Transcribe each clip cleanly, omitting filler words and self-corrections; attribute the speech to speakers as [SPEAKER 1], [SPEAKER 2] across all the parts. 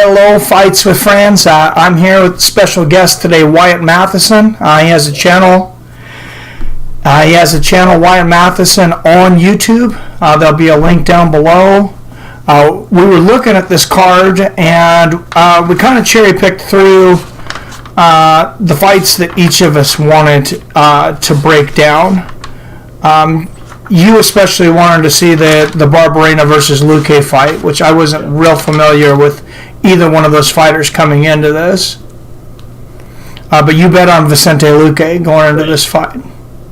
[SPEAKER 1] Hello, Fights with Friends. I'm here with special guest today, Wyatt Matheson. He has a channel. Wyatt Matheson, on YouTube. There'll be a link down below. We were looking at this card, and we kind of cherry picked through the fights that each of us wanted to break down. You especially wanted to see the Barberena versus Luque fight, which I wasn't real familiar with either one of those fighters coming into this. But you bet on Vicente Luque going into this fight.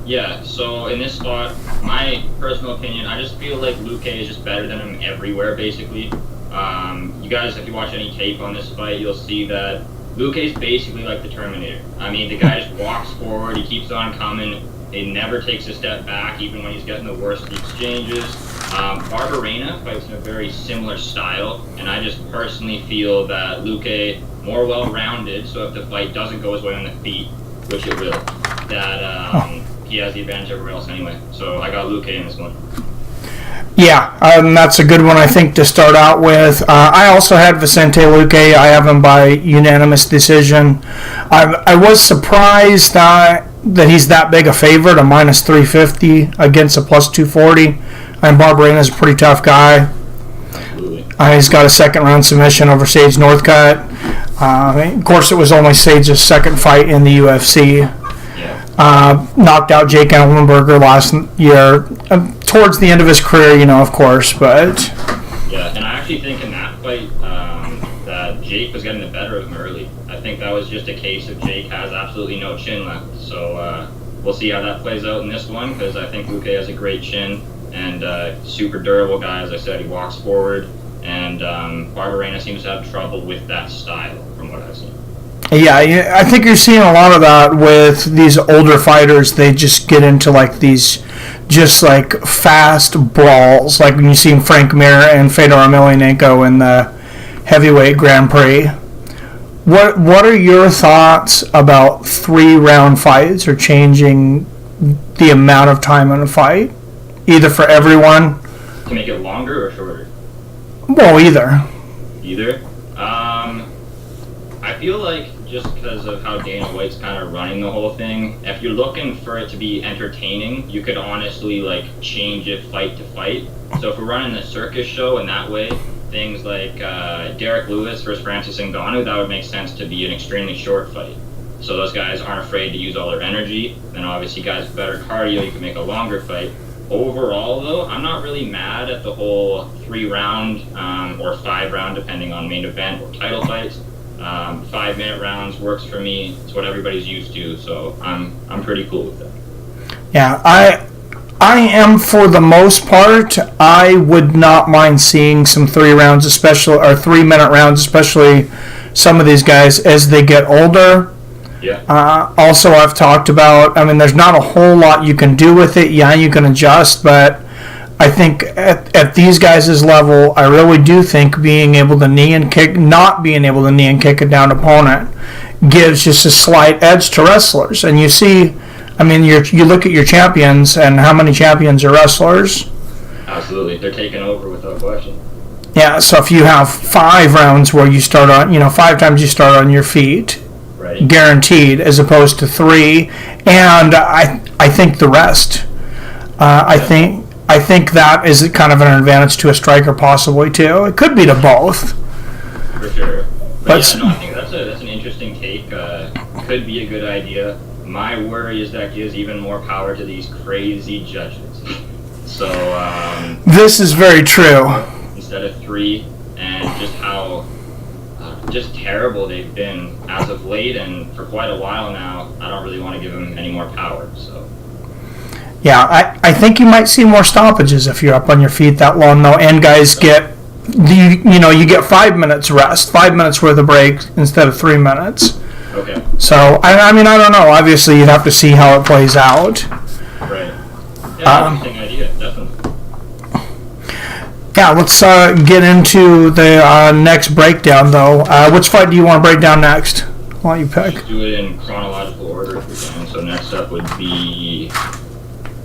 [SPEAKER 2] Yeah, so in this spot, my personal opinion, I just feel like Luque is just better than him everywhere, basically. You guys, if you watch any tape on this fight, you'll see that Luque's basically like the Terminator. I mean, the guy just walks forward, he keeps on coming. He never takes a step back, even when he's getting the worst of the exchanges. Barberena fights in a very similar style, and I just personally feel that Luque more well-rounded, so if the fight doesn't go his way on the feet, which it will, that he has the advantage everywhere else anyway. So I got Luque in this one.
[SPEAKER 1] Yeah, that's a good one, I think, to start out with. I also had Vicente Luque. I have him by unanimous decision. I was surprised that he's that big a favorite, a minus 350 against a plus 240. And Barberena's a pretty tough guy.
[SPEAKER 2] Absolutely.
[SPEAKER 1] He's got a second-round submission over Sage Northcutt. Of course, it was only Sage's second fight in the UFC.
[SPEAKER 2] Yeah.
[SPEAKER 1] Knocked out Jake Ellenberger last year. Towards the end of his career, of course, but...
[SPEAKER 2] Yeah, and I actually think in that fight that Jake was getting the better of him early. I think that was just a case of Jake has absolutely no chin left. So we'll see how that plays out in this one, because I think Luque has a great chin and super durable guy. As I said, he walks forward, and Barberena seems to have trouble with that style from what I've seen.
[SPEAKER 1] Yeah, I think you're seeing a lot of that with these older fighters. They just get into these just fast brawls, like when you see Frank Mir and Fedor Emelianenko in the heavyweight Grand Prix. What are your thoughts about 3-round fights or changing the amount of time in a fight, either for everyone?
[SPEAKER 2] To make it longer or shorter?
[SPEAKER 1] Well, either.
[SPEAKER 2] Either. I feel like just because of how Dana White's kind of running the whole thing, if you're looking for it to be entertaining, you could honestly change it fight to fight. So if we're running the circus show in that way, things like Derek Lewis versus Francis Ngannou, that would make sense to be an extremely short fight. So those guys aren't afraid to use all their energy. Then obviously guys with better cardio, you can make a longer fight. Overall, though, I'm not really mad at the whole 3-round or 5-round, depending on main event or title fights. 5-minute rounds works for me. It's what everybody's used to, so I'm pretty cool with that.
[SPEAKER 1] Yeah, I am, for the most part. I would not mind seeing some 3 rounds, especially, or 3-minute rounds, especially some of these guys as they get older.
[SPEAKER 2] Yeah.
[SPEAKER 1] Also, I've talked about, there's not a whole lot you can do with it. Yeah, you can adjust, but I think at these guys' level, I really do think being able to knee and kick, not being able to knee and kick a down opponent gives just a slight edge to wrestlers. And you see, you look at your champions, and how many champions are wrestlers?
[SPEAKER 2] Absolutely. They're taking over without question.
[SPEAKER 1] Yeah, so if you have 5 rounds where you start on, 5 times you start on your feet,
[SPEAKER 2] right,
[SPEAKER 1] guaranteed, as opposed to 3, and I think the rest. I think that is kind of an advantage to a striker, possibly too. It could be to both.
[SPEAKER 2] For sure. But I think that's an interesting take. Could be a good idea. My worry is that gives even more power to these crazy judges. So
[SPEAKER 1] this is very true.
[SPEAKER 2] Instead of 3, and just how just terrible they've been as of late, and for quite a while now. I don't really want to give them any more power. So.
[SPEAKER 1] Yeah, I think you might see more stoppages if you're up on your feet that long, though, and guys get you get 5 minutes rest, 5 minutes worth of break instead of 3 minutes.
[SPEAKER 2] Okay.
[SPEAKER 1] So I don't know. Obviously, you'd have to see how it plays out.
[SPEAKER 2] Right. Yeah, interesting idea, definitely.
[SPEAKER 1] Yeah, let's get into the next breakdown, though. Which fight do you want to break down next? Why don't you pick?
[SPEAKER 2] Let's do it in chronological order if we can. So next up would be.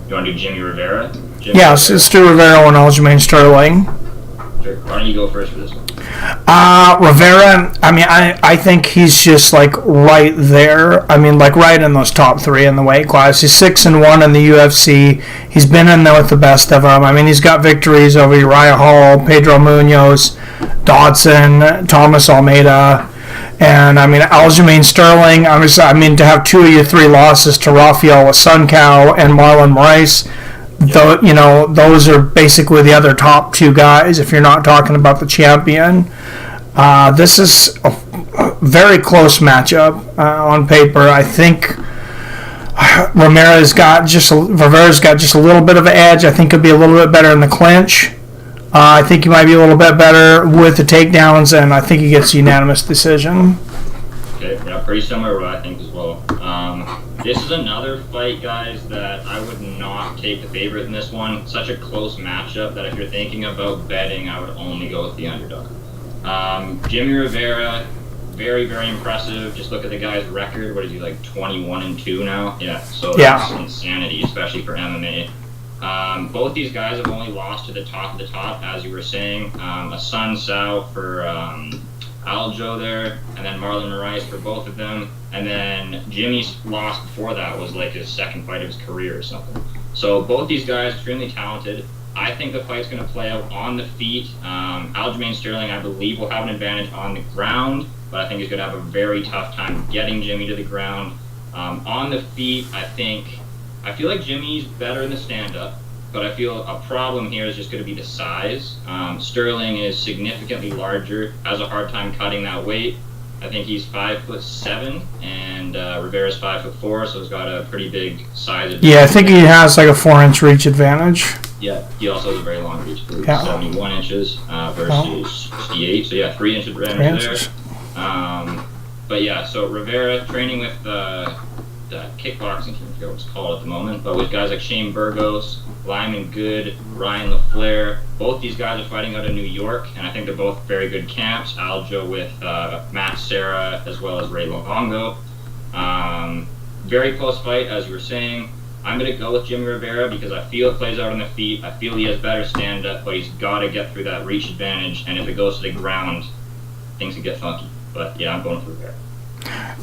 [SPEAKER 2] You want to do Jimmie Rivera?
[SPEAKER 1] Yes, it's Stu Rivera and Aljamain Sterling.
[SPEAKER 2] Sure. Why don't you go first for this one?
[SPEAKER 1] Rivera, I mean, I think he's just like right there. I mean, like right in those top three in the weight class. He's 6-1 in the UFC. He's been in there with the best of them. I mean, he's got victories over Uriah Hall, Pedro Munoz, Dodson, Thomas Almeida, and I mean Aljamain Sterling. I mean, to have 2 of your 3 losses to Rafael Asuncao and Marlon Moraes. Though, you know, those are basically the other top 2 guys if you're not talking about the champion. This is a very close matchup on paper. I think Rivera's got just a little bit of an edge. I think he'll be a little bit better in the clinch. I think he might be a little bit better with the takedowns, and I think he gets a unanimous decision.
[SPEAKER 2] Okay, yeah, pretty similar to what I think as well. This is another fight, guys, that I would not take the favorite in this one. Such a close matchup that if you're thinking about betting, I would only go with the underdog. Jimmie Rivera, very, very impressive. Just look at the guy's record. What is he, like 21-2 now? Yeah, so that's insanity, especially for MMA. Both these guys have only lost to the top of the top, as you were saying. A Sun Sao for Aljo there, and then Marlon Moraes for both of them. And then Jimmie's loss before that was like his second fight of his career or something. So both these guys, extremely talented. I think the fight's going to play out on the feet. Aljamain Sterling, I believe, will have an advantage on the ground, but I think he's going to have a very tough time getting Jimmie to the ground. On the feet, I feel like Jimmie's better in the stand-up, but I feel a problem here is just going to be the size. Sterling is significantly larger, has a hard time cutting that weight. I think he's 5'7", and Rivera's 5'4", so he's got a pretty big size advantage.
[SPEAKER 1] Yeah, I think he has like a 4-inch reach advantage.
[SPEAKER 2] Yeah, he also has a very long reach, 71 inches versus 68, so yeah, 3 inch advantage there. But yeah, so Rivera training with the kickboxing team, I forget what it's called at the moment, but with guys like Shane Burgos, Lyman Good, Ryan LaFleur. Both these guys are fighting out of New York, and I think they're both very good camps. Aljo with Matt Serra as well as Ray Longo. Very close fight, as you were saying. I'm going to go with Jimmie Rivera because I feel it plays out on the feet. I feel he has better stand-up, but he's got to get through that reach advantage, and if it goes to the ground, things can get funky. But yeah, I'm going for Rivera.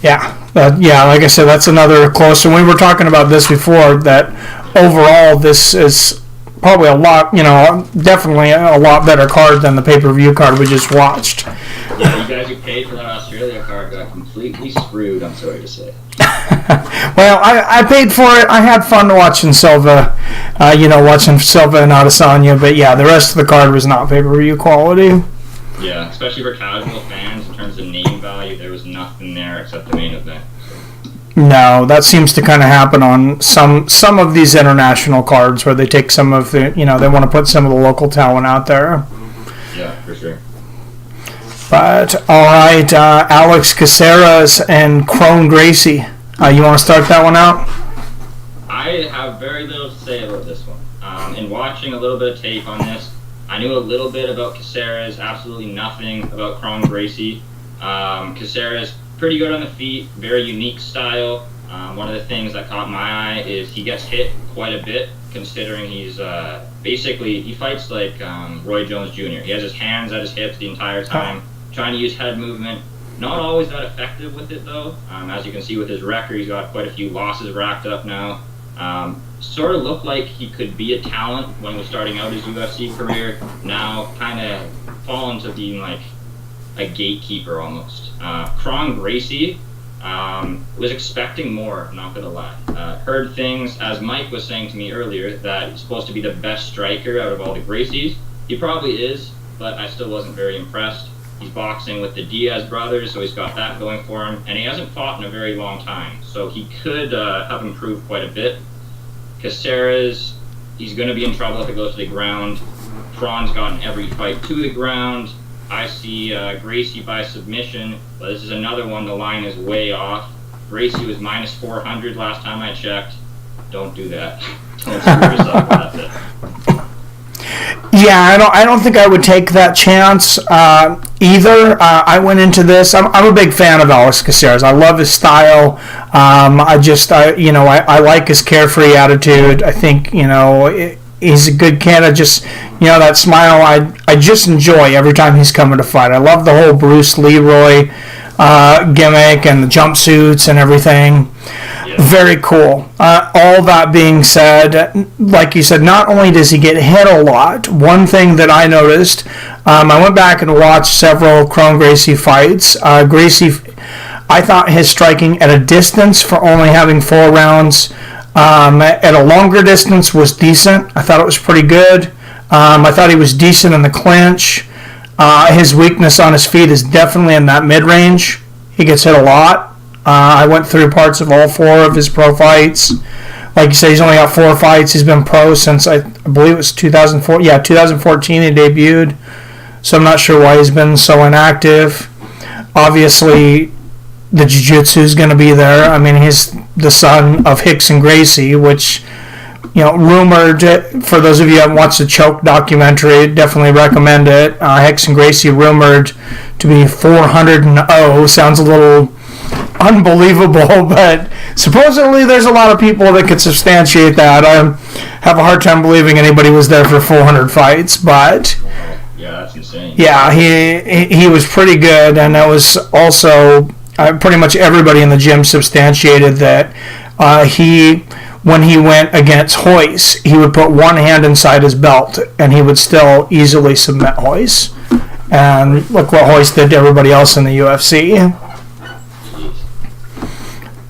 [SPEAKER 1] Yeah, like I said, that's another close. And we were talking about this before, that overall this is probably definitely a lot better card than the pay-per-view card we just watched.
[SPEAKER 2] Yeah, you guys who paid for that Australia card got completely screwed, I'm sorry to say.
[SPEAKER 1] Well, I paid for it. I had fun watching Silva, watching Silva and Adesanya, but yeah, the rest of the card was not pay-per-view quality.
[SPEAKER 2] Yeah, especially for casual fans, in terms of name value, there was nothing there except the main event.
[SPEAKER 1] No, that seems to kind of happen on some of these international cards where they take some of the, they want to put some of the local talent out there.
[SPEAKER 2] Yeah, for sure.
[SPEAKER 1] But, all right, Alex Caceres and Kron Gracie. You want to start that one out?
[SPEAKER 2] I have very little to say about this one. In watching a little bit of tape on this, I knew a little bit about Caceres, absolutely nothing about Kron Gracie. Caceres, pretty good on the feet, very unique style. One of the things that caught my eye is he gets hit quite a bit, considering he's basically, he fights like Roy Jones Jr. He has his hands at his hips the entire time, trying to use head movement. Not always that effective with it, though. As you can see with his record, he's got quite a few losses racked up now. Sort of looked like he could be a talent when he was starting out his UFC career. Now kind of fallen to being like a gatekeeper almost. Kron Gracie, was expecting more, not gonna lie. Heard things, as Mike was saying to me earlier, that he's supposed to be the best striker out of all the Gracies. He probably is, but I still wasn't very impressed. He's boxing with the Diaz brothers, so he's got that going for him, and he hasn't fought in a very long time, so he could have improved quite a bit. Caceres, he's going to be in trouble if it goes to the ground. Kron's gotten every fight to the ground. I see Gracie by submission, but this is another one, the line is way off. Gracie was minus 400 last time I checked. Don't do that. Don't screw yourself with that.
[SPEAKER 1] Yeah, I don't think I would take that chance either. I went into this. I'm a big fan of Alex Caceres. I love his style. I like his carefree attitude. I think he's a good kid. Just, that smile, I just enjoy every time he's coming to fight. I love the whole Bruce Leroy gimmick and the jumpsuits and everything. Yeah. Very cool. All that being said, like you said, not only does he get hit a lot, one thing that I noticed, I went back and watched several Kron Gracie fights. Gracie, I thought his striking at a distance for only having 4 rounds, at a longer distance was decent. I thought it was pretty good. I thought he was decent in the clinch. His weakness on his feet is definitely in that mid-range. He gets hit a lot. I went through parts of all 4 of his pro fights. Like you said, he's only got 4 fights. He's been pro since, I believe it was 2004. Yeah, 2014 he debuted. So I'm not sure why he's been so inactive. Obviously, the jiu-jitsu is going to be there. I mean, he's the son of Hicks and Gracie, which, rumored, for those of you who haven't watched the Choke documentary, definitely recommend it. Hicks and Gracie rumored to be 400-0. Sounds a little unbelievable, but supposedly there's a lot of people that could substantiate that. I have a hard time believing anybody was there for 400 fights, but
[SPEAKER 2] yeah, that's insane.
[SPEAKER 1] Yeah, he was pretty good, and that was also pretty much everybody in the gym substantiated that when he went against Royce, he would put one hand inside his belt, and he would still easily submit Royce. And look what Royce did to everybody else in the UFC.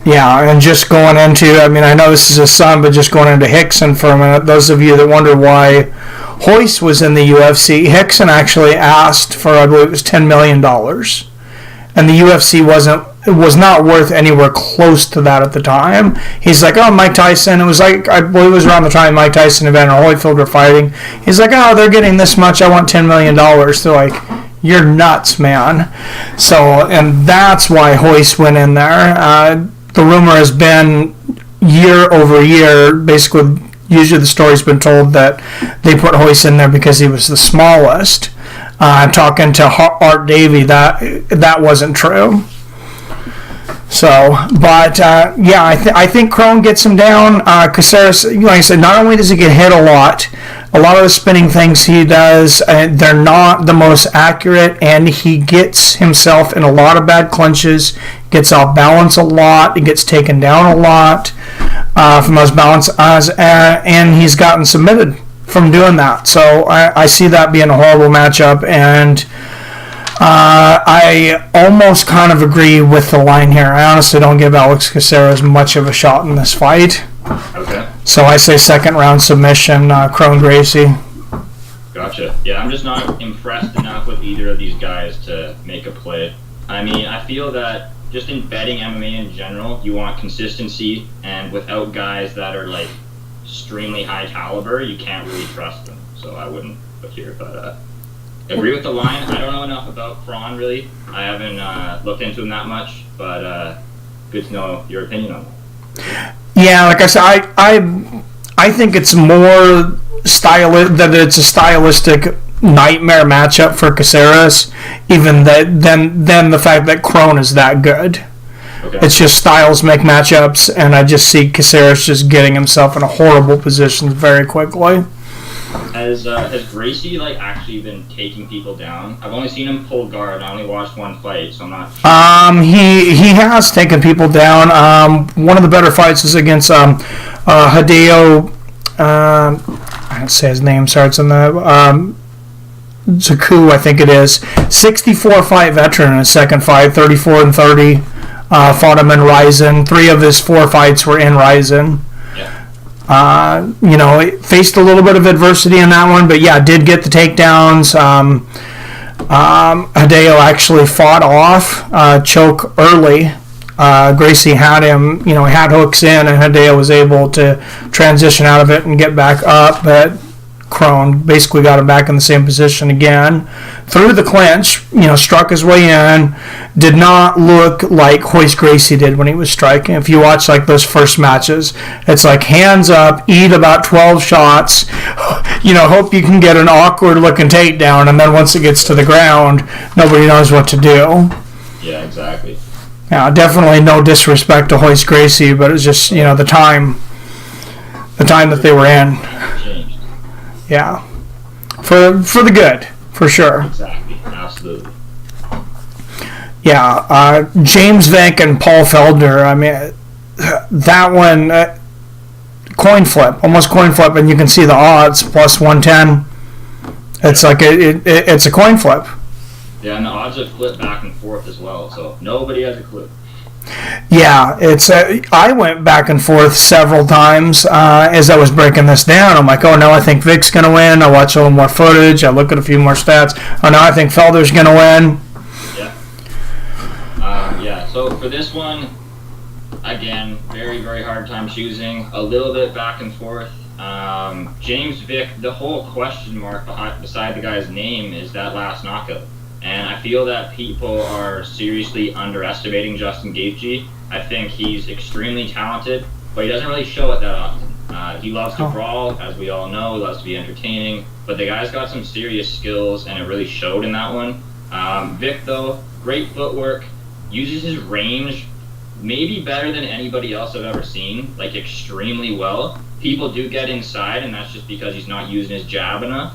[SPEAKER 1] Yeah, and just going into, I know this is his son, but just going into Hickson for a minute, those of you that wonder why Royce was in the UFC, Hickson actually asked for, I believe it was $10 million. And the UFC was not worth anywhere close to that at the time. He's like, oh, Mike Tyson. It was like, I believe it was around the time Mike Tyson and Evander Holyfield were fighting. He's like, oh, they're getting this much. I want $10 million. They're like, you're nuts, man. So, and that's why Royce went in there. The rumor has been year over year, basically, usually the story's been told that they put Royce in there because he was the smallest. Talking to Art Davey, that wasn't true. So, but I think Kron gets him down. Caceres, like I said, not only does he get hit a lot of the spinning things he does, they're not the most accurate, and he gets himself in a lot of bad clinches, gets off balance a lot, he gets taken down a lot from those balance, and he's gotten submitted from doing that. So I see that being a horrible matchup, and I almost kind of agree with the line here. I honestly don't give Alex Caceres much of a shot in this fight.
[SPEAKER 2] Okay.
[SPEAKER 1] So I say second round submission, Kron Gracie.
[SPEAKER 2] Gotcha. Yeah, I'm just not impressed enough with either of these guys to make a play. I feel that just in betting MMA in general, you want consistency, and without guys that are like extremely high caliber, you can't really trust them. So I wouldn't put here, but agree with the line. I don't know enough about Kron, really. I haven't looked into him that much, but good to know your opinion on that.
[SPEAKER 1] Yeah, like I said, I think it's more that it's a stylistic nightmare matchup for Caceres, even than the fact that Kron is that good. Okay. It's just styles make matchups, and I just see Caceres just getting himself in a horrible position very quickly.
[SPEAKER 2] Has Gracie actually been taking people down? I've only seen him pull guard. I only watched one fight, so I'm not sure.
[SPEAKER 1] He has taken people down. One of the better fights is against Hideo. I don't say his name. Starts in the Zaku, I think it is. 64-fight veteran in his second fight. 34-30. Fought him in Ryzen. 3 of his 4 fights were in Ryzen. Faced a little bit of adversity in that one, but did get the takedowns. Hideo actually fought off, choke early. Gracie had him, had hooks in, and Hideo was able to transition out of it and get back up, but Kron basically got him back in the same position again. Through the clinch, struck his way in. Did not look like Royce Gracie did when he was striking. If you watch those first matches, it's like hands up, eat about 12 shots, hope you can get an awkward looking takedown, and then once it gets to the ground, nobody knows what to do.
[SPEAKER 2] Yeah, exactly.
[SPEAKER 1] Yeah, definitely no disrespect to Royce Gracie, but it's just, the time that they were in. Yeah. For the good, for sure.
[SPEAKER 2] Exactly. Absolutely.
[SPEAKER 1] Yeah. James Vick and Paul Felder. I mean, that one, coin flip, almost coin flip, and you can see the odds plus 110. It's like it's a coin flip.
[SPEAKER 2] Yeah, and the odds have flipped back and forth as well, so nobody has a clue.
[SPEAKER 1] Yeah, it's. I went back and forth several times as I was breaking this down. I'm like, oh no, I think Vick's gonna win. I watch a little more footage. I look at a few more stats. Oh no, I think Felder's gonna win.
[SPEAKER 2] Yeah. So for this one, again, very very hard time choosing. A little bit back and forth. James Vick, the whole question mark beside the guy's name is that last knockout. And I feel that people are seriously underestimating Justin Gaethje. I think he's extremely talented, but he doesn't really show it that often. He loves to brawl, as we all know. He loves to be entertaining. But the guy's got some serious skills, and it really showed in that one. Vick, though, great footwork, uses his range maybe better than anybody else I've ever seen, like extremely well. People do get inside, and that's just because he's not using his jab enough.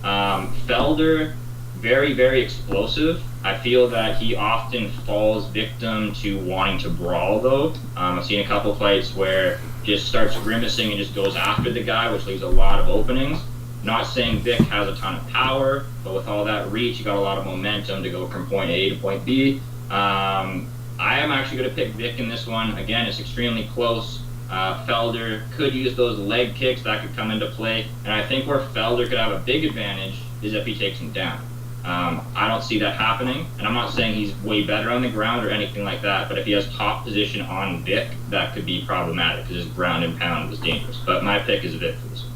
[SPEAKER 2] Felder, very, very explosive. I feel that he often falls victim to wanting to brawl, though. I've seen a couple fights where he just starts grimacing and just goes after the guy, which leaves a lot of openings. Not saying Vick has a ton of power, but with all that reach, you got a lot of momentum to go from point A to point B. I am actually going to pick Vick in this one. Again, it's extremely close. Felder could use those leg kicks. That could come into play. And I think where Felder could have a big advantage is if he takes him down. I don't see that happening, and I'm not saying he's way better on the ground or anything like that, but if he has top position on Vick, that could be problematic because his ground and pound was dangerous. But my pick is Vick for this one.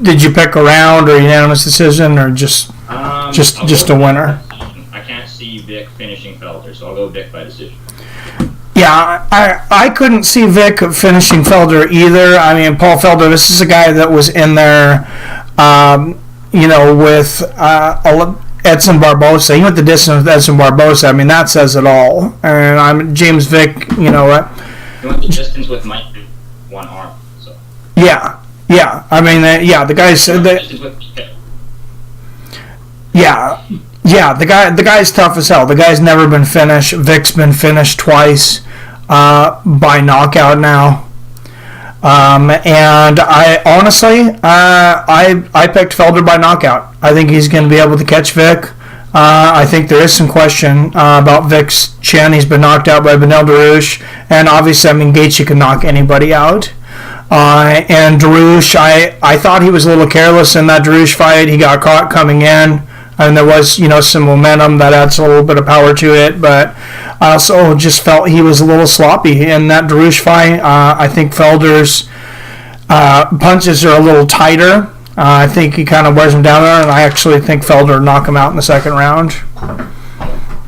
[SPEAKER 1] Did you pick a round or unanimous decision or just a winner?
[SPEAKER 2] I can't see Vick finishing Felder, so I'll go Vick by decision.
[SPEAKER 1] Yeah, I couldn't see Vick finishing Felder either. I mean, Paul Felder, this is a guy that was in there, with Edson Barbosa. He went the distance with Edson Barbosa. I mean, that says it all. And I'm James Vick,
[SPEAKER 2] He went the distance with Mike, one arm. So.
[SPEAKER 1] Yeah. I mean, the guy said that. Yeah, the guy's tough as hell. The guy's never been finished. Vick's been finished twice by knockout now. And I honestly, I picked Felder by knockout. I think he's going to be able to catch Vick. I think there is some question about Vick's chin. He's been knocked out by Beneil Dariush, and obviously, I mean, Gaethje can knock anybody out. And Dariush, I thought he was a little careless in that Dariush fight. He got caught coming in, and there was, some momentum that adds a little bit of power to it. But I also just felt he was a little sloppy in that Dariush fight. I think Felder's punches are a little tighter. I think he kind of wears him down there, and I actually think Felder knock him out in the second round.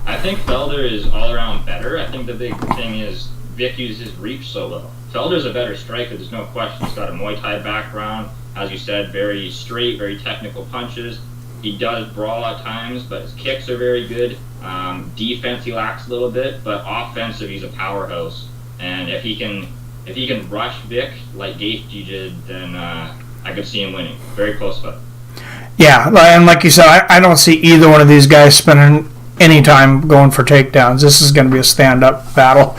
[SPEAKER 2] I think Felder is all around better. I think the big thing is Vick uses his reach so well. Felder's a better striker, there's no question. He's got a Muay Thai background. As you said, very straight, very technical punches. He does brawl at times, but his kicks are very good. Defense, he lacks a little bit, but offensive, he's a powerhouse. And if he can rush Vick like Gaethje did, then I could see him winning. Very close fight.
[SPEAKER 1] Yeah, and like you said, I don't see either one of these guys spending any time going for takedowns. This is going to be a stand-up battle.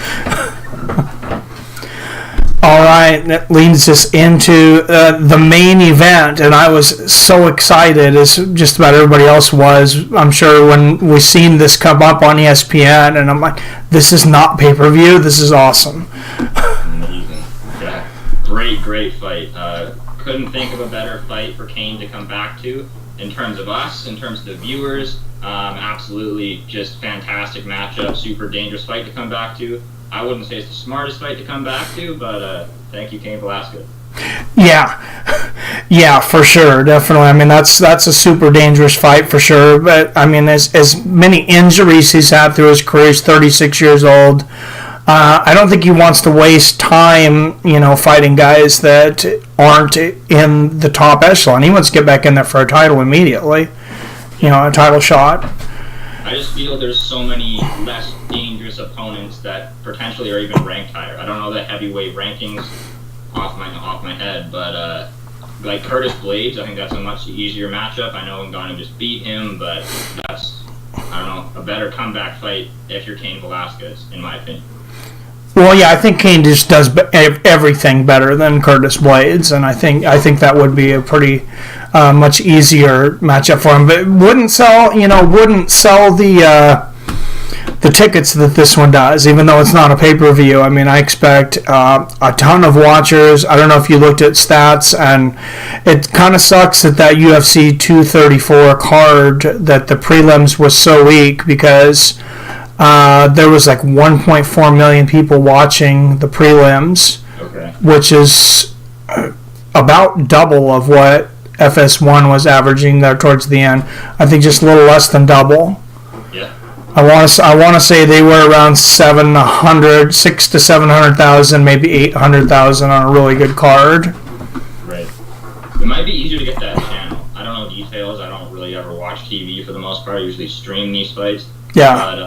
[SPEAKER 1] All right, that leads us into the main event, and I was so excited, as just about everybody else was, I'm sure, when we seen this come up on ESPN, and I'm like, this is not pay-per-view, this is awesome.
[SPEAKER 2] Amazing. Yeah, great fight. Couldn't think of a better fight for Cain to come back to in terms of us, in terms of the viewers. Absolutely just fantastic matchup, super dangerous fight to come back to. I wouldn't say it's the smartest fight to come back to, but thank you, Cain Velasquez.
[SPEAKER 1] Yeah, for sure, definitely. I mean, that's a super dangerous fight for sure. But I mean, as many injuries he's had through his career, he's 36 years old. I don't think he wants to waste time, fighting guys that aren't in the top echelon. He wants to get back in there for a title immediately, a title shot.
[SPEAKER 2] I just feel there's so many less dangerous opponents that potentially are even ranked higher. I don't know the heavyweight rankings off my head, but like Curtis Blades, I think that's a much easier matchup. I know Ngannou just beat him, but that's, I don't know, a better comeback fight if you're Cain Velasquez, in my opinion.
[SPEAKER 1] Well, yeah, I think Cain just does everything better than Curtis Blades, and I think that would be a pretty much easier matchup for him. But wouldn't sell the tickets that this one does, even though it's not a pay-per-view. I mean, I expect a ton of watchers. I don't know if you looked at stats, and it kind of sucks that UFC 234 card, that the prelims was so weak, because there was like 1.4 million people watching the prelims, which is about double of what FS1 was averaging there towards the end. I think just a little less than double.
[SPEAKER 2] Yeah.
[SPEAKER 1] I want to say they were around 600,000 to 700,000, maybe 800,000 on a really good card.
[SPEAKER 2] Right. It might be easier to get that channel. I don't know details. I don't really ever watch TV for the most part. I usually stream these fights.
[SPEAKER 1] Yeah.
[SPEAKER 2] But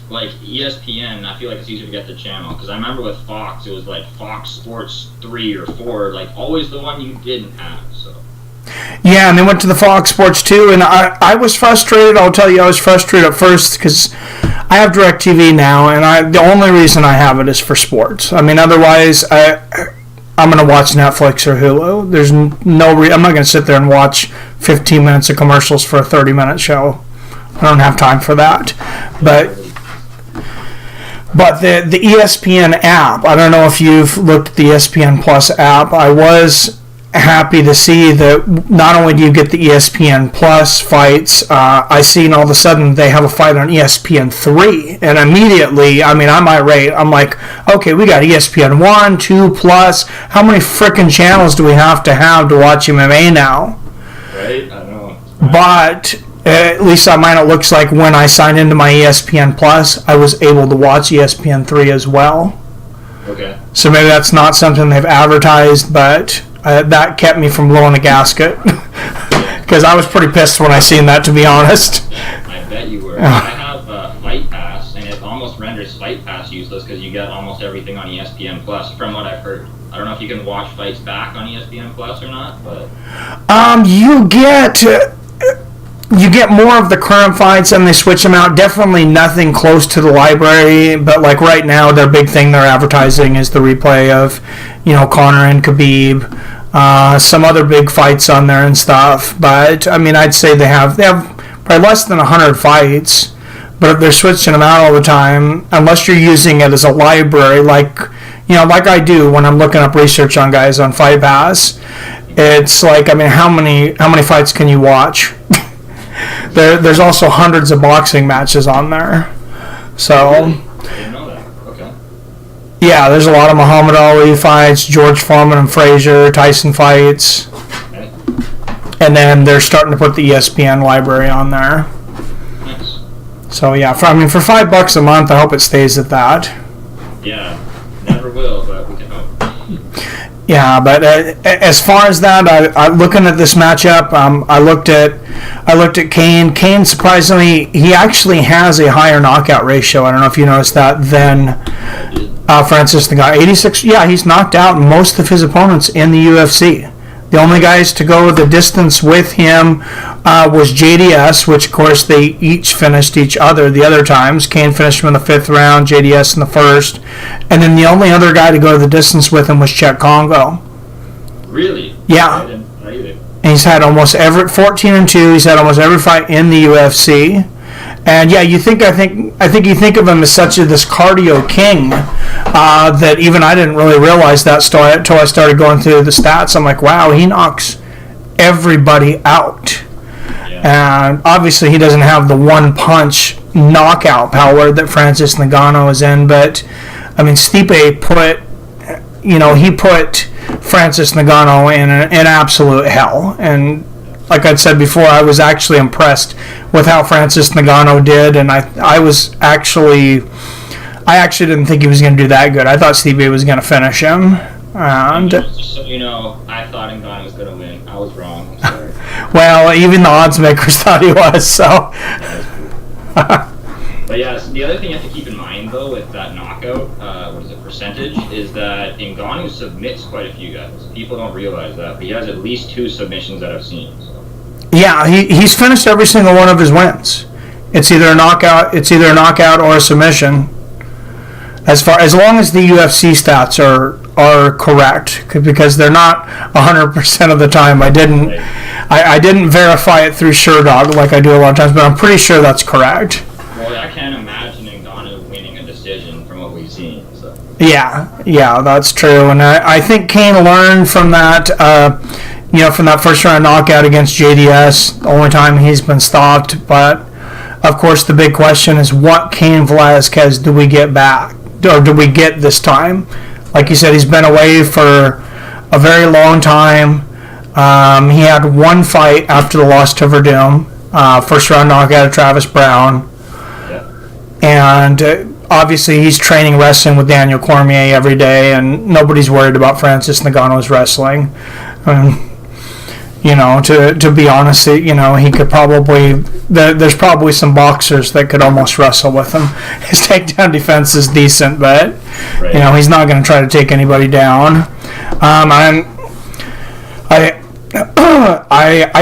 [SPEAKER 2] like ESPN, I feel like it's easier to get the channel, because I remember with Fox, it was like Fox Sports 3 or 4, like always the one you didn't have. So.
[SPEAKER 1] Yeah, and they went to the Fox Sports 2, and I was frustrated. I'll tell you, I was frustrated at first because I have DirecTV now, and the only reason I have it is for sports. I mean, otherwise, I'm going to watch Netflix or Hulu. There's I'm not going to sit there and watch 15 minutes of commercials for a 30-minute show. I don't have time for that. But the ESPN app, I don't know if you've looked at the ESPN Plus app. I was happy to see that not only do you get the ESPN Plus fights, I seen all of a sudden they have a fight on ESPN 3, and immediately, I mean, I'm irate. I'm like, okay, we got ESPN 1, 2 Plus. How many frickin' channels do we have to watch MMA now?
[SPEAKER 2] Right, I know.
[SPEAKER 1] But at least on mine, it looks like when I signed into my ESPN Plus, I was able to watch ESPN 3 as well.
[SPEAKER 2] Okay.
[SPEAKER 1] So maybe that's not something they've advertised, but that kept me from blowing the gasket. Because I was pretty pissed when I seen that, to be honest.
[SPEAKER 2] I bet you were. I have Fight Pass, and it almost renders Fight Pass useless because you get almost everything on ESPN Plus, from what I've heard. I don't know if you can watch fights back on ESPN Plus or not, but
[SPEAKER 1] you get more of the current fights, and they switch them out. Definitely nothing close to the library, but like right now, their big thing they're advertising is the replay of, Conor and Khabib, some other big fights on there and stuff. But I mean, I'd say they have probably less than 100 fights. But if they're switching them out all the time, unless you're using it as a library, like I do when I'm looking up research on guys on Fight Pass, it's like, I mean, how many fights can you watch? There's also hundreds of boxing matches on there. So,
[SPEAKER 2] I didn't know that. Okay.
[SPEAKER 1] Yeah, there's a lot of Muhammad Ali fights, George Foreman and Frazier, Tyson fights.
[SPEAKER 2] Okay.
[SPEAKER 1] And then they're starting to put the ESPN library on there.
[SPEAKER 2] Nice.
[SPEAKER 1] So yeah, for $5 a month, I hope it stays at that.
[SPEAKER 2] Yeah, never will, but we can hope.
[SPEAKER 1] Yeah, but as far as that, I looking at this matchup, I looked at Cain. Cain, surprisingly, he actually has a higher knockout ratio. I don't know if you noticed that, than Francis Ngannou. 86. Yeah, he's knocked out most of his opponents in the UFC. The only guys to go the distance with him was JDS, which of course they each finished each other the other times. Cain finished him in the 5th round, JDS in the 1st. And then the only other guy to go the distance with him was Czech Congo.
[SPEAKER 2] Really?
[SPEAKER 1] Yeah.
[SPEAKER 2] I didn't know either.
[SPEAKER 1] And he's had almost 14-2. He's had almost every fight in the UFC. And yeah, I think you think of him as such this cardio king that even I didn't really realize that story until I started going through the stats. I'm like, wow, he knocks everybody out. Yeah. And obviously he doesn't have the one punch knockout power that Francis Ngannou is in, but I mean, Stipe put Francis Ngannou in an absolute hell. And like I'd said before, I was actually impressed with how Francis Ngannou did, and I actually didn't think he was going to do that good. I thought Stipe was going to finish him. And
[SPEAKER 2] just so you know, I thought Ngannou was going to win. I was wrong. I'm sorry.
[SPEAKER 1] Well, even the odds makers thought he was. So.
[SPEAKER 2] But But yeah, so the other thing you have to keep in mind though with that knockout, percentage, is that Ngannou submits quite a few guys. People don't realize that, but he has at least 2 submissions that I've seen. So.
[SPEAKER 1] Yeah, he's finished every single one of his wins. It's either a knockout or a submission. As long as the UFC stats are correct, because they're not 100% of the time. I didn't verify it through SureDog like I do a lot of times, but I'm pretty sure that's correct.
[SPEAKER 2] Well, I can't imagine Ngannou winning a decision from what we've seen. So.
[SPEAKER 1] Yeah, that's true, and I think Cain learned from that. From that first round knockout against JDS, the only time he's been stopped. But of course, the big question is, what Cain Velasquez do we get back, or do we get this time? Like you said, he's been away for a very long time. He had one fight after the loss to Verdum, first round knockout of Travis Browne. And obviously he's training wrestling with Daniel Cormier every day, and nobody's worried about Francis Ngannou's wrestling. To be honest, he could probably... There's probably some boxers that could almost wrestle with him. His takedown defense is decent, but, he's not going to try to take anybody down. I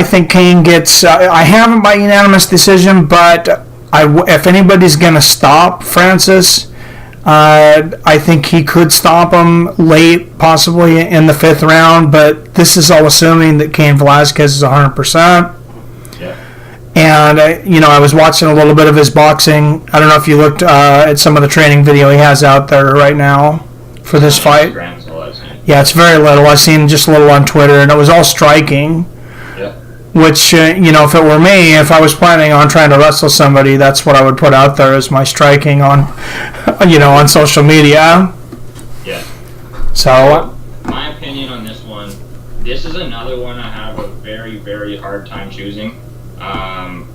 [SPEAKER 1] think Cain gets... I have him by unanimous decision, but if anybody's going to stop Francis, I think he could stop him late, possibly in the 5th round, but this is all assuming that Cain Velasquez is 100%.
[SPEAKER 2] Yeah.
[SPEAKER 1] And, I was watching a little bit of his boxing. I don't know if you looked at some of the training video he has out there right now for this fight. Yeah, it's very little. I've seen just a little on Twitter, and it was all striking.
[SPEAKER 2] Yeah.
[SPEAKER 1] Which, if it were me, if I was planning on trying to wrestle somebody, that's what I would put out there as my striking on, on social media.
[SPEAKER 2] Yeah.
[SPEAKER 1] So,
[SPEAKER 2] my opinion on this one, this is another one I have a very, very hard time choosing.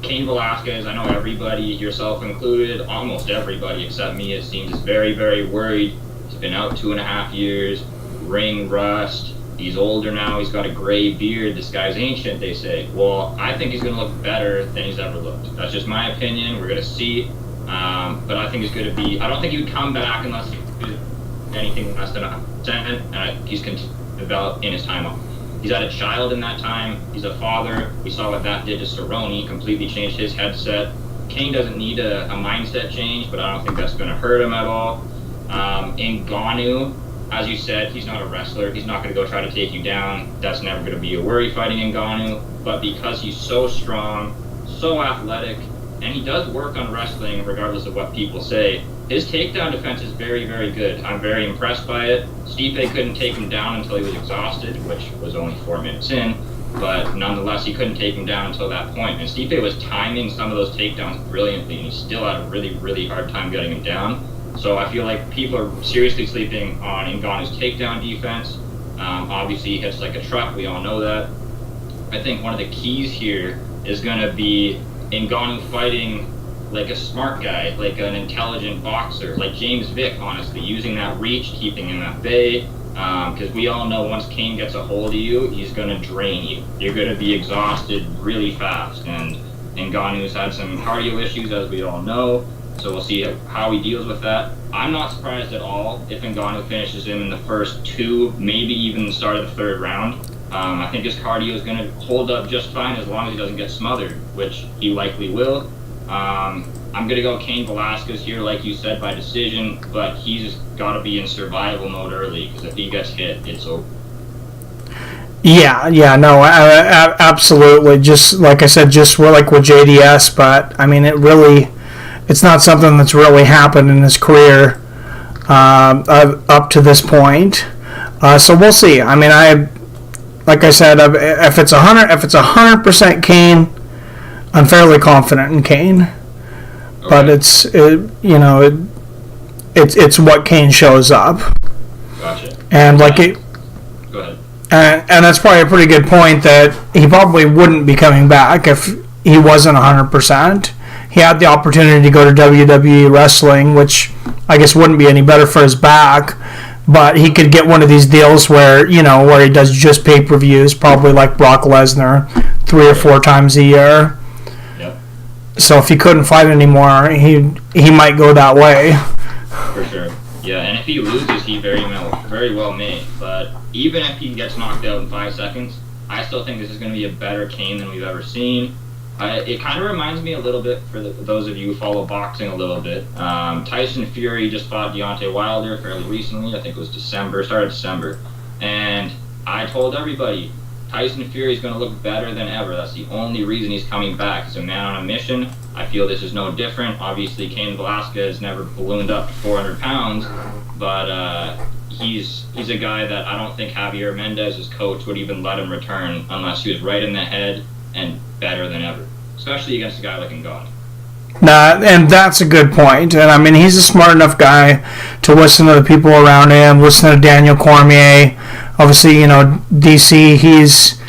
[SPEAKER 2] Cain Velasquez, I know everybody, yourself included, almost everybody except me, it seems, is very, very worried. He's been out 2.5 years, ring rust. He's older now. He's got a gray beard. This guy's ancient, they say. Well, I think he's going to look better than he's ever looked. That's just my opinion. We're going to see. But I think he's going to be... I don't think he would come back unless he did anything less than 100%. And he's continued to develop in his time off. He's had a child in that time. He's a father. We saw what that did to Cerrone. Completely changed his headset. Cain doesn't need a mindset change, but I don't think that's going to hurt him at all. Ngannou... As you said, he's not a wrestler. He's not going to go try to take you down. That's never going to be a worry fighting Ngannou. But because he's so strong, so athletic, and he does work on wrestling regardless of what people say, his takedown defense is very, very good. I'm very impressed by it. Stipe couldn't take him down until he was exhausted, which was only 4 minutes in. But nonetheless, he couldn't take him down until that point. And Stipe was timing some of those takedowns brilliantly, and he still had a really, really hard time getting him down. So I feel like people are seriously sleeping on Ngannou's takedown defense. Obviously, he hits like a truck. We all know that. I think one of the keys here is going to be Ngannou fighting like a smart guy, like an intelligent boxer, like James Vick, honestly, using that reach, keeping him at bay. Because we all know once Cain gets a hold of you, he's going to drain you. You're going to be exhausted really fast. And Ngannou's had some cardio issues, as we all know. So we'll see how he deals with that. I'm not surprised at all if Ngannou finishes him in the first 2, maybe even the start of the 3rd round. I think his cardio is going to hold up just fine as long as he doesn't get smothered, which he likely will. I'm going to go Cain Velasquez here, like you said, by decision, but he's got to be in survival mode early, because if he gets hit, it's over.
[SPEAKER 1] Yeah, no, absolutely. Just like I said, just like with JDS, but I mean, it's not something that's really happened in his career up to this point. So we'll see. I mean, like I said, if it's 100% Cain, I'm fairly confident in Cain. Okay. But it's what Cain shows up.
[SPEAKER 2] Gotcha.
[SPEAKER 1] And like it.
[SPEAKER 2] Go ahead.
[SPEAKER 1] And that's probably a pretty good point, that he probably wouldn't be coming back if he wasn't 100%. He had the opportunity to go to WWE wrestling, which I guess wouldn't be any better for his back, but he could get one of these deals where he does just pay-per-views, probably like Brock Lesnar, 3 or 4 times a year.
[SPEAKER 2] Yep.
[SPEAKER 1] So if he couldn't fight anymore, he might go that way.
[SPEAKER 2] For sure. Yeah, and if he loses, he very well may. But even if he gets knocked out in 5 seconds, I still think this is going to be a better Cain than we've ever seen. It kind of reminds me a little bit, for those of you who follow boxing a little bit. Tyson Fury just fought Deontay Wilder fairly recently. I think it was start of December. And I told everybody, Tyson Fury is going to look better than ever. That's the only reason he's coming back. He's a man on a mission. I feel this is no different. Obviously, Cain Velasquez never ballooned up to 400 pounds, but he's a guy that I don't think Javier Mendez's coach would even let him return unless he was right in the head and better than ever, especially against a guy like Ngannou.
[SPEAKER 1] Nah, and that's a good point. And I mean, he's a smart enough guy to listen to the people around him, listen to Daniel Cormier. Obviously, DC, he's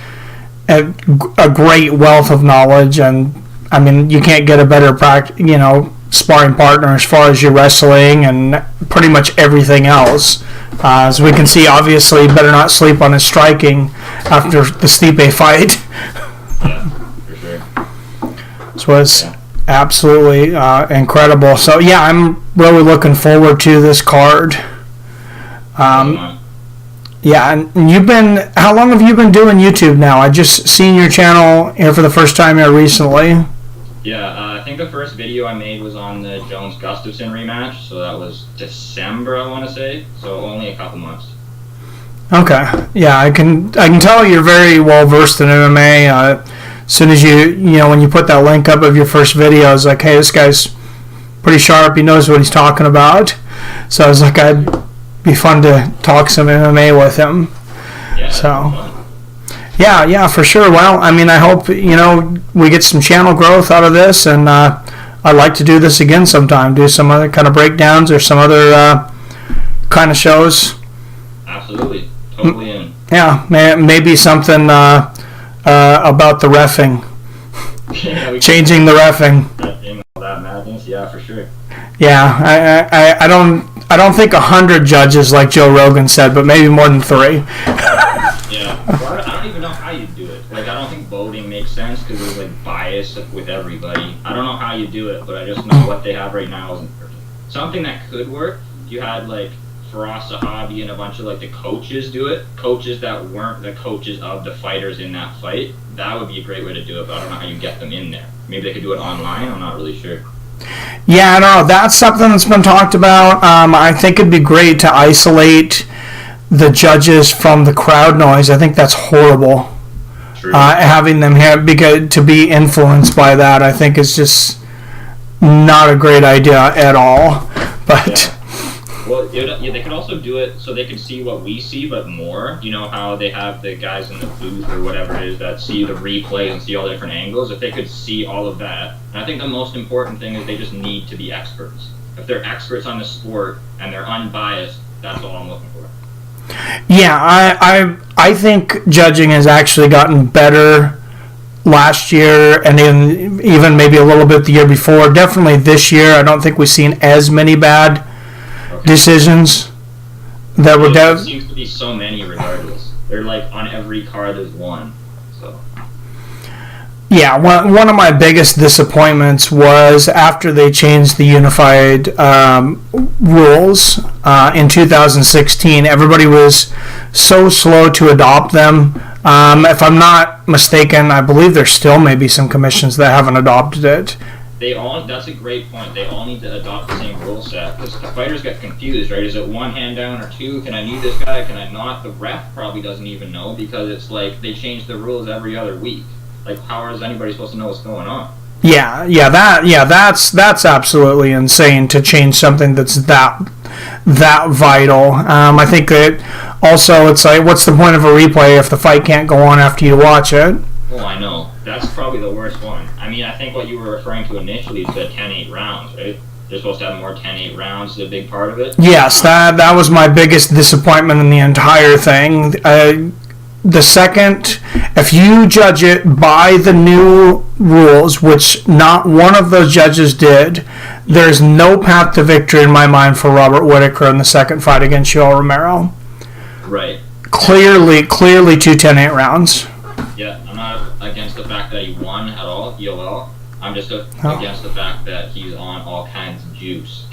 [SPEAKER 1] a great wealth of knowledge, and I mean, you can't get a better sparring partner as far as your wrestling and pretty much everything else. As we can see, obviously, you better not sleep on his striking after the Stipe fight.
[SPEAKER 2] Yeah, for sure.
[SPEAKER 1] This was absolutely incredible. So, yeah, I'm really looking forward to this card. Yeah, and how long have you been doing YouTube now? I just seen your channel here for the first time here recently.
[SPEAKER 2] Yeah, I think the first video I made was on the Jones-Gustafsson rematch, so that was December, I want to say, so only a couple months.
[SPEAKER 1] Okay, yeah, I can tell you're very well versed in MMA. As soon as when you put that link up of your first video, I was like, hey, this guy's pretty sharp. He knows what he's talking about. So I was like, I'd be fun to talk some MMA with him.
[SPEAKER 2] Yeah.
[SPEAKER 1] So. Yeah, for sure. Well, I mean, I hope, we get some channel growth out of this, and I'd like to do this again sometime, do some other kind of breakdowns or some other kind of shows.
[SPEAKER 2] Absolutely. Totally in.
[SPEAKER 1] Yeah, maybe something about the reffing.
[SPEAKER 2] Yeah,
[SPEAKER 1] changing the reffing.
[SPEAKER 2] All that madness, yeah, for sure.
[SPEAKER 1] Yeah, I don't think 100 judges like Joe Rogan said, but maybe more than 3.
[SPEAKER 2] Yeah, well, I don't even know how you do it. Like, I don't think voting makes sense because there's like bias with everybody. I don't know how you do it, but I just know what they have right now isn't working. Something that could work, if you had like Faraz Sahabi and a bunch of like the coaches do it, coaches that weren't the coaches of the fighters in that fight, that would be a great way to do it, but I don't know how you get them in there. Maybe they could do it online, I'm not really sure.
[SPEAKER 1] Yeah, no, that's something that's been talked about. I think it'd be great to isolate the judges from the crowd noise. I think that's horrible. Having them here because to be influenced by that, I think is just not a great idea at all. But
[SPEAKER 2] well, they could also do it so they can see what we see, but more. You know how they have the guys in the booth or whatever it is that see the replay and see all the different angles. If they could see all of that, and I think the most important thing is they just need to be experts. If they're experts on the sport and they're unbiased, that's all I'm looking for.
[SPEAKER 1] Yeah, I think judging has actually gotten better last year and even maybe a little bit the year before. Definitely this year, I don't think we've seen as many bad decisions that were
[SPEAKER 2] There seems to be so many regardless. They're like on every card there's one. So.
[SPEAKER 1] Yeah, one of my biggest disappointments was after they changed the unified rules in 2016. Everybody was so slow to adopt them. If I'm not mistaken, I believe there's still maybe some commissions that haven't adopted it.
[SPEAKER 2] That's a great point. They all need to adopt the same rule set because the fighters get confused, right? Is it one hand down or two? Can I knee this guy? Can I not? The ref probably doesn't even know because it's like they change the rules every other week. Like, how is anybody supposed to know what's going on? That's absolutely insane to change something that's that vital. I think that also it's like, what's the point of a replay if the fight can't go on after you watch it? Oh, I know. That's probably the worst one. I mean, I think what you were referring to initially is the 10-8 rounds, right? They're supposed to have more 10-8 rounds, the big part of it.
[SPEAKER 1] Yes, that was my biggest disappointment in the entire thing. The second, if you judge it by the new rules, which not one of those judges did, there's no path to victory in my mind for Robert Whittaker in the second fight against Yoel Romero.
[SPEAKER 2] Right.
[SPEAKER 1] Clearly 2 10-8 rounds.
[SPEAKER 2] Yeah, I'm not against the fact that he won at all, Yoel. I'm just against the fact that he's on all kinds of juice.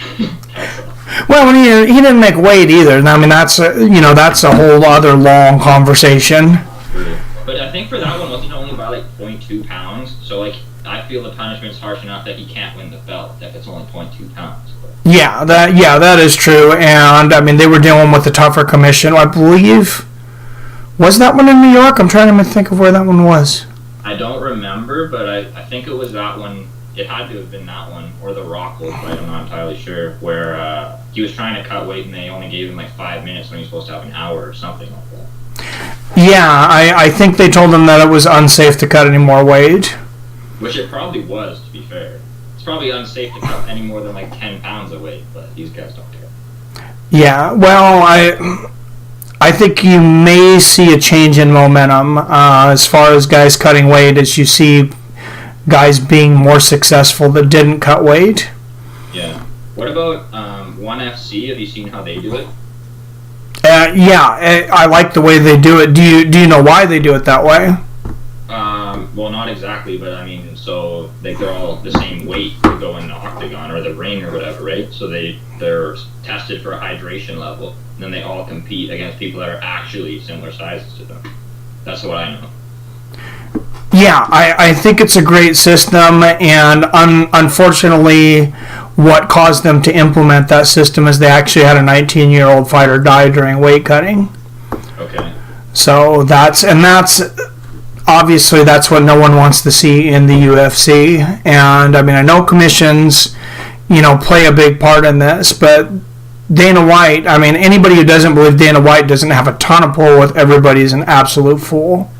[SPEAKER 1] Well, he didn't make weight either. I mean, that's a whole other long conversation.
[SPEAKER 2] But I think for that one, wasn't it only by like 0.2 pounds? So like, I feel the punishment's harsh enough that he can't win the belt if it's only 0.2 pounds.
[SPEAKER 1] Yeah, that is true. And I mean, they were dealing with the tougher commission. I believe, was that one in New York? I'm trying to think of where that one was.
[SPEAKER 2] I don't remember, but I think it was that one. It had to have been that one, or the Rock was, right? I'm not entirely sure. Where he was trying to cut weight, and they only gave him like 5 minutes when he was supposed to have an hour or something like that.
[SPEAKER 1] Yeah, I think they told him that it was unsafe to cut any more weight.
[SPEAKER 2] Which it probably was, to be fair. It's probably unsafe to cut any more than like 10 pounds of weight, but these guys don't care.
[SPEAKER 1] Yeah, well, I think you may see a change in momentum as far as guys cutting weight as you see guys being more successful that didn't cut weight.
[SPEAKER 2] Yeah. What about 1FC? Have you seen how they do it?
[SPEAKER 1] Yeah, I like the way they do it. Do you know why they do it that way?
[SPEAKER 2] Well, not exactly, but I mean, so they're all the same weight to go in the octagon or the ring or whatever, right? So they're tested for a hydration level, and then they all compete against people that are actually similar sizes to them. That's what I know.
[SPEAKER 1] Yeah, I think it's a great system, and unfortunately, what caused them to implement that system is they actually had a 19-year-old fighter die during weight cutting. Okay. So that's obviously that's what no one wants to see in the UFC, and I mean I know commissions, play a big part in this, but Dana White, I mean anybody who doesn't believe Dana White doesn't have a ton of pull with everybody is an absolute fool.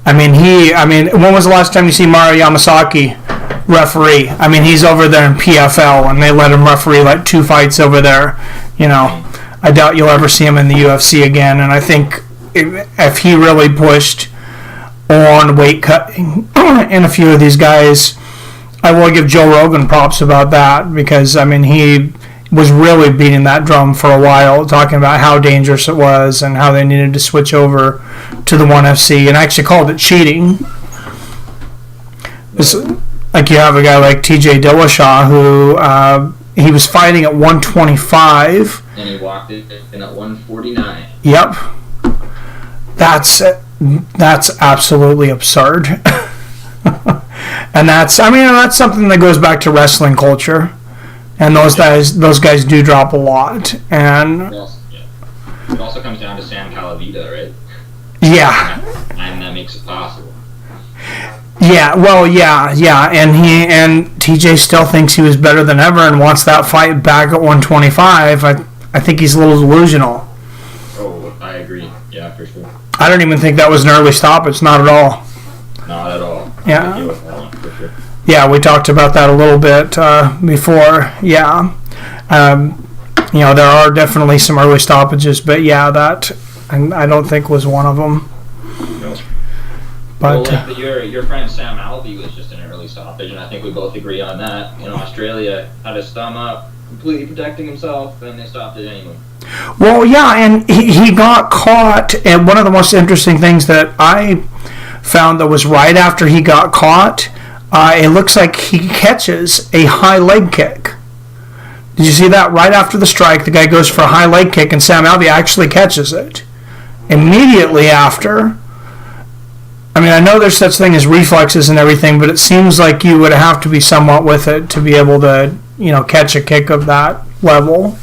[SPEAKER 1] I mean when was the last time you see Mario Yamasaki referee? I mean he's over there in PFL and they let him referee like 2 fights over there. I doubt you'll ever see him in the UFC again, and I think if he really pushed on weight cutting in a few of these guys, I will give Joe Rogan props about that, because I mean he was really beating that drum for a while, talking about how dangerous it was and how they needed to switch over to the 1FC, and actually called it cheating. It's like you have a guy like TJ Dillashaw who he was fighting at 125
[SPEAKER 2] and he walked in at 149.
[SPEAKER 1] Yep. That's absolutely absurd. And that's something that goes back to wrestling culture. And those guys do drop a lot. And
[SPEAKER 2] it also comes down to Sam Calvillo, right?
[SPEAKER 1] Yeah.
[SPEAKER 2] And that makes it possible.
[SPEAKER 1] Yeah, well, yeah, and TJ still thinks he was better than ever and wants that fight back at 125. I think he's a little delusional.
[SPEAKER 2] Oh, I agree. Yeah, for sure.
[SPEAKER 1] I don't even think that was an early stoppage. Not at all.
[SPEAKER 2] Not at all.
[SPEAKER 1] Yeah.
[SPEAKER 2] For sure.
[SPEAKER 1] Yeah, we talked about that a little bit before. Yeah. There are definitely some early stoppages, but yeah, that I don't think was one of them.
[SPEAKER 2] No.
[SPEAKER 1] But
[SPEAKER 2] your friend Sam Alvey was just an early stoppage, and I think we both agree on that. Australia had his thumb up, completely protecting himself, and they stopped it anyway.
[SPEAKER 1] Well, yeah, and he got caught, and one of the most interesting things that I found that was right after he got caught, it looks like he catches a high leg kick. Did you see that? Right after the strike, the guy goes for a high leg kick, and Sam Alvey actually catches it. Immediately after, I mean, I know there's such thing as reflexes and everything, but it seems like you would have to be somewhat with it to be able to, catch a kick of that level.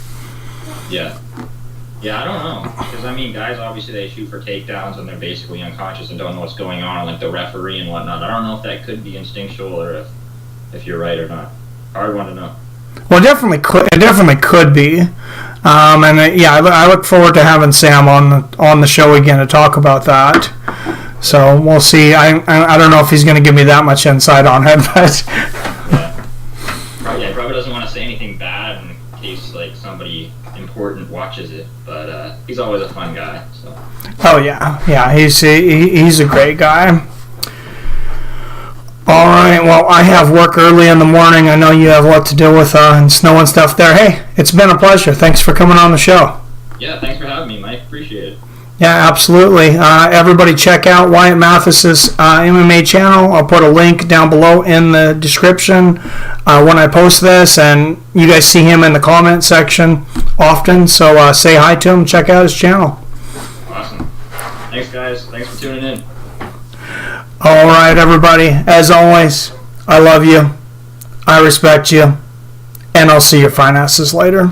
[SPEAKER 2] Yeah. Yeah, I don't know. Because, guys, obviously they shoot for takedowns and they're basically unconscious and don't know what's going on, like the referee and whatnot. I don't know if that could be instinctual or if you're right or not. Hard one to know.
[SPEAKER 1] Well, it definitely could be. I look forward to having Sam on the show again to talk about that. So we'll see. I don't know if he's going to give me that much insight on it, but
[SPEAKER 2] he probably doesn't want to say anything bad in case like somebody important watches it. But he's always a fun guy. So.
[SPEAKER 1] Oh yeah. He's a great guy. All right. Well, I have work early in the morning. I know you have what to deal with and snow and stuff there. Hey, it's been a pleasure. Thanks for coming on the show.
[SPEAKER 2] Yeah, thanks for having me, Mike. Appreciate it.
[SPEAKER 1] Yeah, absolutely. Everybody check out Wyatt Mathis's MMA channel. I'll put a link down below in the description when I post this, and you guys see him in the comment section often, so say hi to him, check out his channel.
[SPEAKER 2] Awesome. Thanks, guys. Thanks for tuning in.
[SPEAKER 1] All right, everybody. As always, I love you. I respect you. And I'll see your fine asses later.